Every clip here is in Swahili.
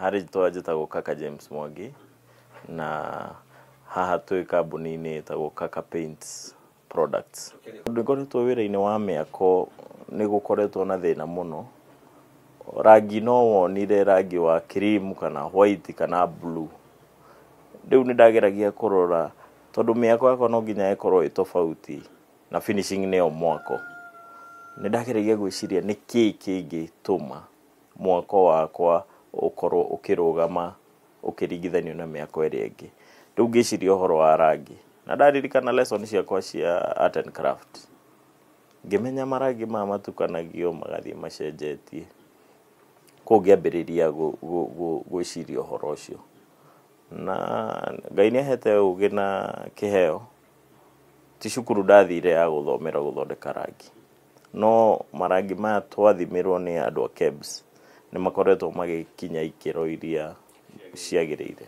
Harĩ jitwa njĩtagwo kaka James Mwangi, na haha twĩ kambuni-inĩ ĩtagwo Kaka Paints Products. Nĩngoretwo wĩra-inĩ wa mĩako nĩgũkoretwo na thĩna mũno. Rangi no wonire rangi wa cream kana white kana blue. Rĩu nĩndageragia kũrora tondũ mĩako yakwa no nginya ĩkorwo ĩ tofauti na finishing nĩyo mwako. Nĩndageragia gwĩciria nĩkĩĩ kĩngĩtũma mwako wakwa ũkorwo ũkĩrũgama ũkĩringithanio na mĩako ĩrĩa ĩngĩ. Rĩu ngĩciria ũhoro wa rangi. Na ndaririkana lesson ciakwa cia art and craft. Ngĩmenya marangi maya matukanagio magathiĩ macenjetie. Koguo ngĩambĩrĩria gwĩciria ũhoro ũcio. Na Ngai nĩahete ũgĩ na kĩheo. Ti cukuru ndathire ya gũthomera gũthondeka rangi. No marangi maya twathimirwo nĩ andũ a KEBS nĩmakoretwo magĩkinya ikĩro iria ciagĩrĩire.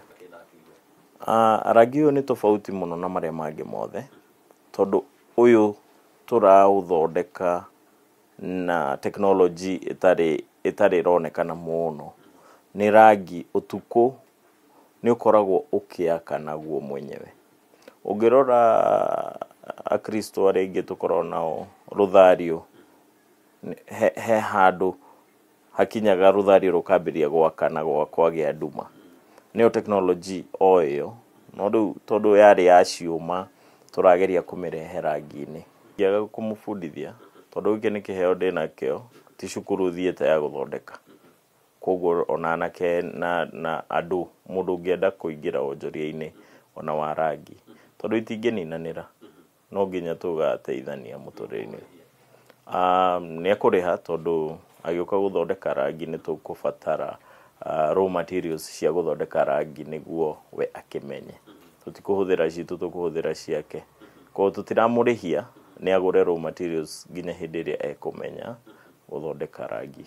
Rangi ũyũ nĩ tofauti mũno na marĩa mangĩ mothe, tondũ ũyũ tũraũthondeka na technology ĩtarĩ ĩronekana mũno. Nĩ rangi ũtukũ nĩũkoragwo ũkĩaka naguo mwenyewe. Ũngĩrora akristo arĩa aingĩ tũkoragwo nao rũthario, he handũ hakinyaga rũthario rũkambĩrĩria gwakana gwa kwagia nduma. Nĩyo technology o ĩyo, no rĩu tondũ yarĩ ya ciũma tũrageria kũmĩrehe rangi-inĩ. Ngĩaga kũmũbundithia tondũ gĩkĩ nĩ kĩheo ndĩnakĩo, ti cukuru thiĩte ya gũthondeka. Koguo ona anake na andũ, mũndũ ũngĩenda kũingĩra wonjoria-inĩ ona wa rangi, tondũ itingĩninanĩra, no nginya tũgateithania mũtũrĩre-inĩ. Nĩekũrĩha tondũ agĩũka gũthondeka rangi nĩtũkũbatara raw materials cia gũthondeka rangi nĩguo we akĩmenye. Tũtikũhũthĩra citũ, tũkũhũthĩra ciake. Koguo tũtiramũrĩhia nĩ agũre raw materials nginya hĩndĩ ĩrĩa ekũmenya gũthondeka rangi.